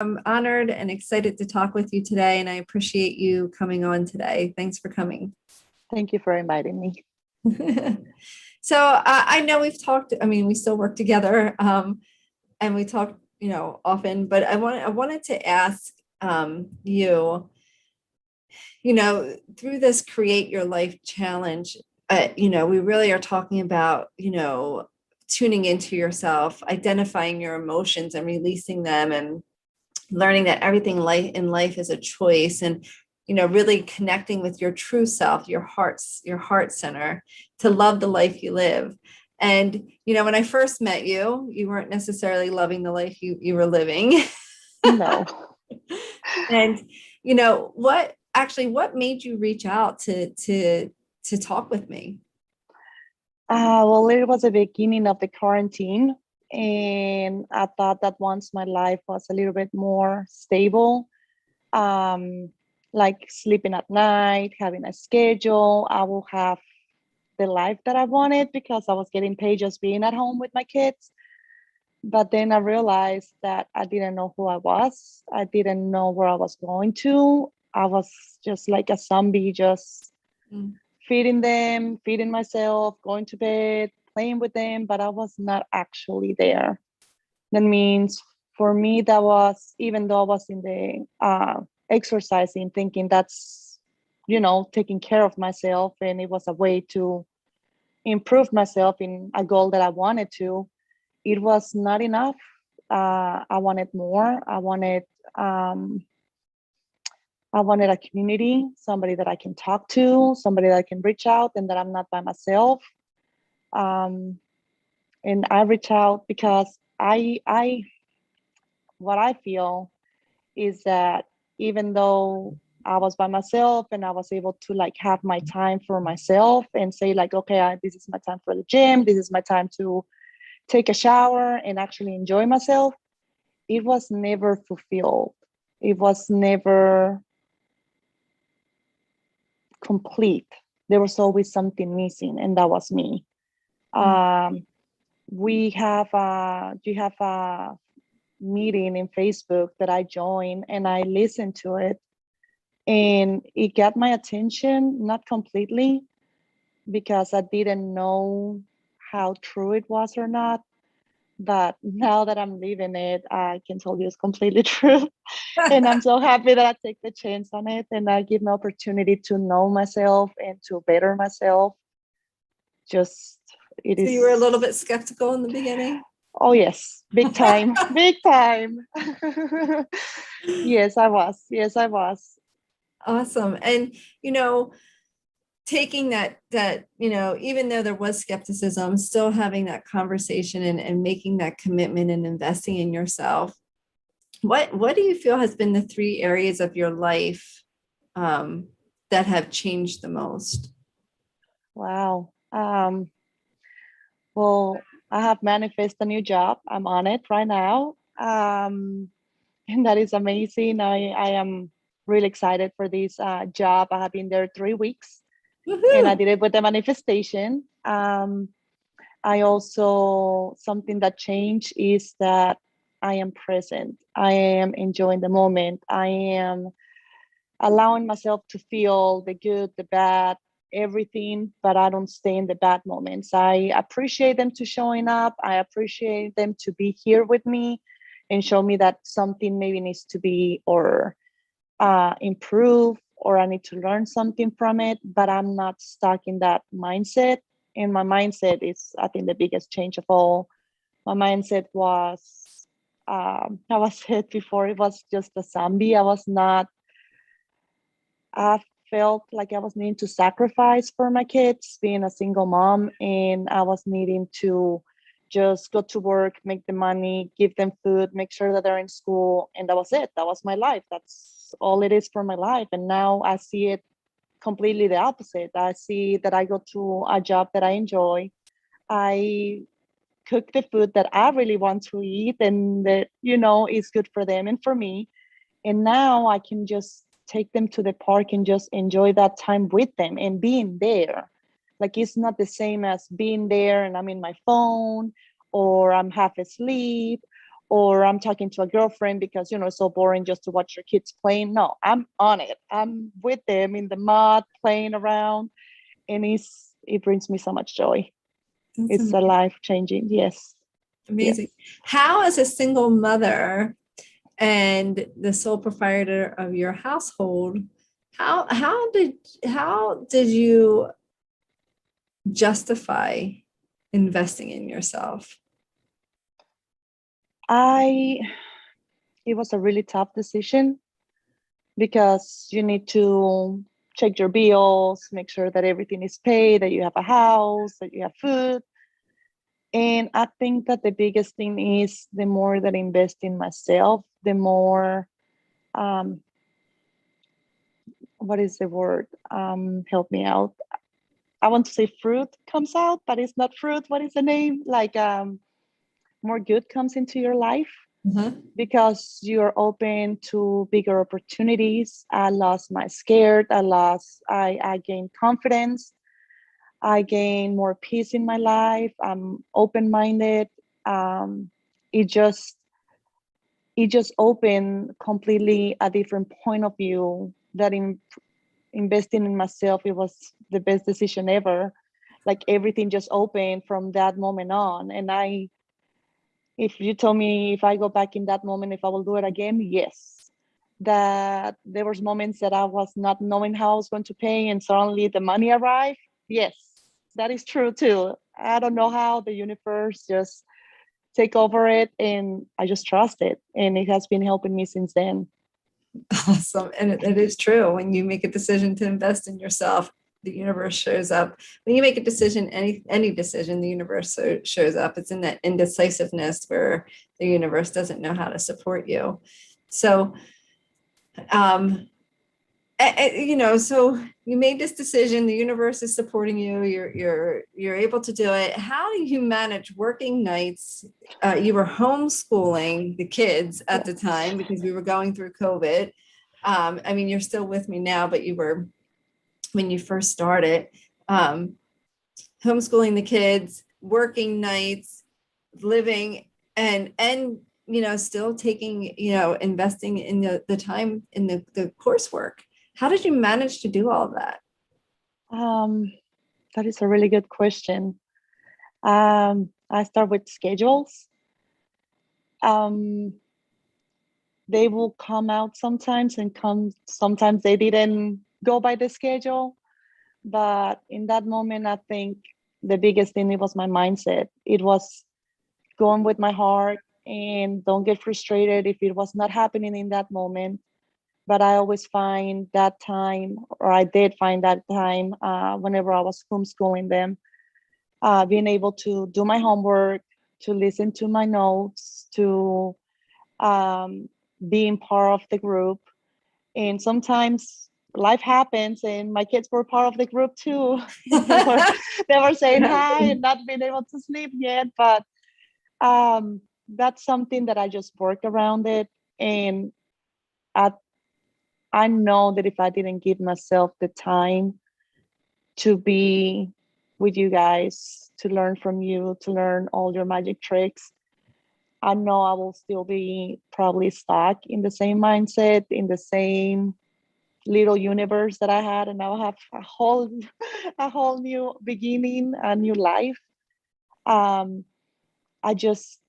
I'm honored and excited to talk with you today, and I appreciate you coming on today. Thanks for coming. Thank you for inviting me. So I know we've talked, I mean, we still work together, and we talk, often, but I wanted to ask you, through this Create Your Life challenge, we really are talking about, tuning into yourself, identifying your emotions and releasing them, and learning that everything in life is a choice, and really connecting with your true self, your heart center, to love the life you live. And when I first met you, you weren't necessarily loving the life you were living. No. And what made you reach out to talk with me? Well, it was the beginning of the quarantine, and I thought that once my life was a little bit more stable, um, like sleeping at night, having a schedule, I will have the life that I wanted because I was getting paid just being at home with my kids. But then I realized that I didn't know who I was. I didn't know where I was going to. I was just like a zombie, just Mm. feeding them, feeding myself, going to bed, playing with them, but I was not actually there. That means for me, that was, even though I was in the exercising, thinking that's, taking care of myself, and it was a way to improve myself in a goal that I wanted to, it was not enough. I wanted more. Um, I wanted a community, somebody that I can talk to, somebody that I can reach out, and that I'm not by myself. Um, and I reach out because what I feel is that even though I was by myself and I was able to like have my time for myself and say like, okay, this is my time for the gym. This is my time to take a shower and actually enjoy myself. It was never fulfilled. It was never complete. There was always something missing, and that was me. Mm. Um, you have a meeting in Facebook that I joined, and I listened to it, and it got my attention, not completely, because I didn't know how true it was or not. But now that I'm living it, I can tell you it's completely true. And I'm so happy that I take the chance on it and I give me opportunity to know myself and to better myself. Just it So you were a little is. bit skeptical in the beginning? Oh yes, big time, big time. Yes, I was. Yes, I was. Awesome. And taking that even though there was skepticism, still having that conversation, and making that commitment and investing in yourself, what do you feel has been the three areas of your life um, that have changed the most? Wow. Well, I have manifested a new job. I'm on it right now. And that is amazing. I am really excited for this job. I have been there 3 weeks and I Woohoo! did it with the manifestation. I also, something that changed is that I am present. I am enjoying the moment. I am allowing myself to feel the good, the bad, everything, but I don't stay in the bad moments. I appreciate them to showing up. I appreciate them to be here with me and show me that something maybe needs to be or improve, or I need to learn something from it, but I'm not stuck in that mindset. And my mindset is, I think, the biggest change of all. My mindset was, I was said before, it was just a zombie. I felt like I was needing to sacrifice for my kids, being a single mom, and I was needing to just go to work, make the money, give them food, make sure that they're in school, and that was it. That was my life. That's all it is for my life. And now I see it completely the opposite. I see that I go to a job that I enjoy. I cook the food that I really want to eat and that, is good for them and for me. And now I can just take them to the park and just enjoy that time with them and being there. Like it's not the same as being there and I'm in my phone or I'm half asleep or I'm talking to a girlfriend because, it's so boring just to watch your kids playing. No, I'm on it. I'm with them in the mud, playing around, and it brings me so much joy. That's It's a life changing. Yes. Yes. amazing. How, as a single mother and the sole proprietor of your household, how did you justify investing in yourself? It was a really tough decision because you need to check your bills, make sure that everything is paid, that you have a house, that you have food. And I think that the biggest thing is the more that I invest in myself, the more, what is the word? Help me out. I want to say fruit comes out, but it's not fruit. What is the name? Like more good comes into your life because you're open to bigger opportunities. I lost my scared. I gained confidence. I gain more peace in my life. I'm open-minded. Um, it just opened completely a different point of view that in investing in myself, it was the best decision ever. Like everything just opened from that moment on. And if you tell me if I go back in that moment, if I will do it again, yes. That there was moments that I was not knowing how I was going to pay and suddenly the money arrived. Yes, that is true too. I don't know how the universe just take over it, and I just trust it. And it has been helping me since then. Awesome. And it is true. When you make a decision to invest in yourself, the universe shows up. When you make a decision, any decision, the universe shows up. It's in that indecisiveness where the universe doesn't know how to support you. So, so you made this decision. The universe is supporting you. You're able to do it. How do you manage working nights? You were homeschooling the kids at the time because we were going through COVID. You're still with me now, but you were when you first started, homeschooling the kids, working nights, living, and still taking, investing in the time in the coursework. How did you manage to do all of that? That is a really good question. I start with schedules. They will come out sometimes sometimes they didn't go by the schedule. But in that moment, I think the biggest thing, it was my mindset. It was going with my heart and don't get frustrated if it was not happening in that moment. But I always find that time, or I did find that time whenever I was homeschooling them, being able to do my homework, to listen to my notes, to being part of the group. And sometimes life happens, and my kids were part of the group too. They were saying hi and not being able to sleep yet, but that's something that I just work around it. And I know that if I didn't give myself the time to be with you guys, to learn from you, to learn all your magic tricks, I know I will still be probably stuck in the same mindset, in the same little universe that I had, and I'll have a whole new beginning, a new life. Um, I just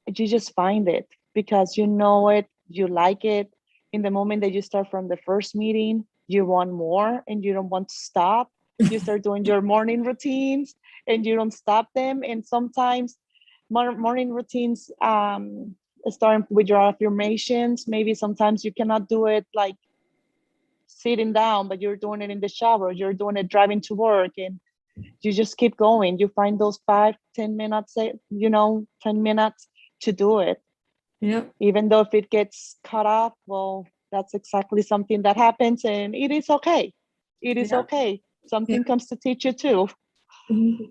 you just find it because you know it, you like it. In the moment that you start from the first meeting, you want more and you don't want to stop. You start doing your morning routines and you don't stop them. And sometimes morning routines, starting with your affirmations, maybe sometimes you cannot do it like sitting down, but you're doing it in the shower, you're doing it driving to work, and you just keep going. You find those 5-10 minutes, 10 minutes to do it. Yeah. Even though if it gets cut off, well, that's exactly something that happens, and it is okay. It is okay. Something comes to teach you too.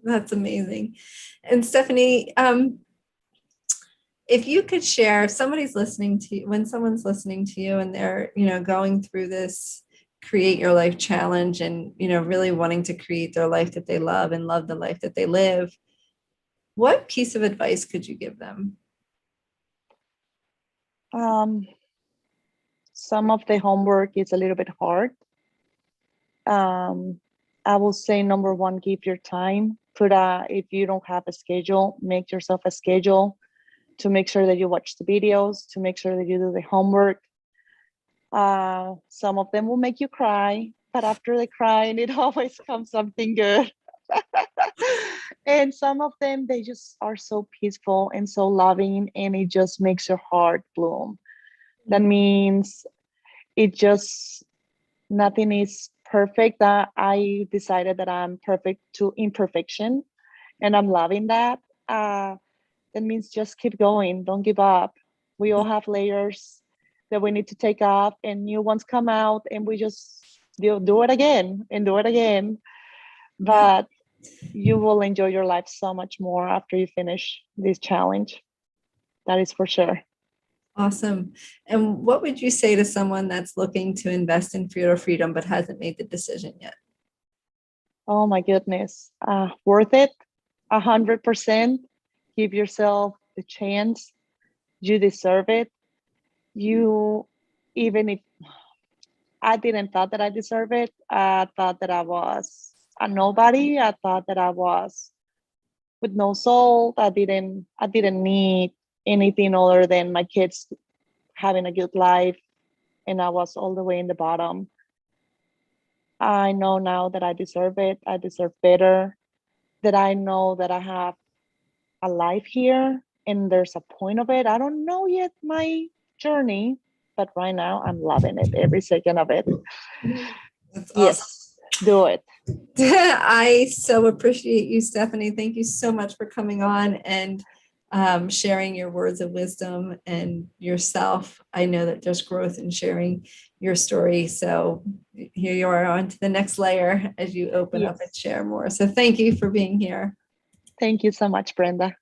That's amazing. And Stephanie, if you could share, if somebody's listening to you, when someone's listening to you and they're, going through this create your life challenge and, really wanting to create their life that they love and love the life that they live, what piece of advice could you give them? Some of the homework is a little bit hard. I will say number one, give your time. If you don't have a schedule, make yourself a schedule to make sure that you watch the videos, to make sure that you do the homework. Some of them will make you cry, but after the crying, it always comes something good. And some of them, they just are so peaceful and so loving, and it just makes your heart bloom. That means it just, nothing is perfect. That I decided that I'm perfect to imperfection, and I'm loving that. That means just keep going, don't give up. We all have layers that we need to take off, and new ones come out, and we just do it again and do it again. But you will enjoy your life so much more after you finish this challenge. That is for sure. Awesome. And what would you say to someone that's looking to invest in Fruit of Freedom but hasn't made the decision yet? Oh my goodness. Worth it. 100%. Give yourself the chance. You deserve it. You, even if I didn't thought that I deserve it, I thought that I was a nobody. I thought that I was with no soul. I didn't need anything other than my kids having a good life, and I was all the way in the bottom. I know now that I deserve it. I deserve better. That I know that I have a life here and there's a point of it. I don't know yet my journey, but right now I'm loving it, every second of it. That's awesome. Yes, do it. I so appreciate you, Stephanie. Thank you so much for coming on and sharing your words of wisdom and yourself. I know that there's growth in sharing your story. So here you are on to the next layer as you open up and share more. So thank you for being here. Thank you so much, Brenda.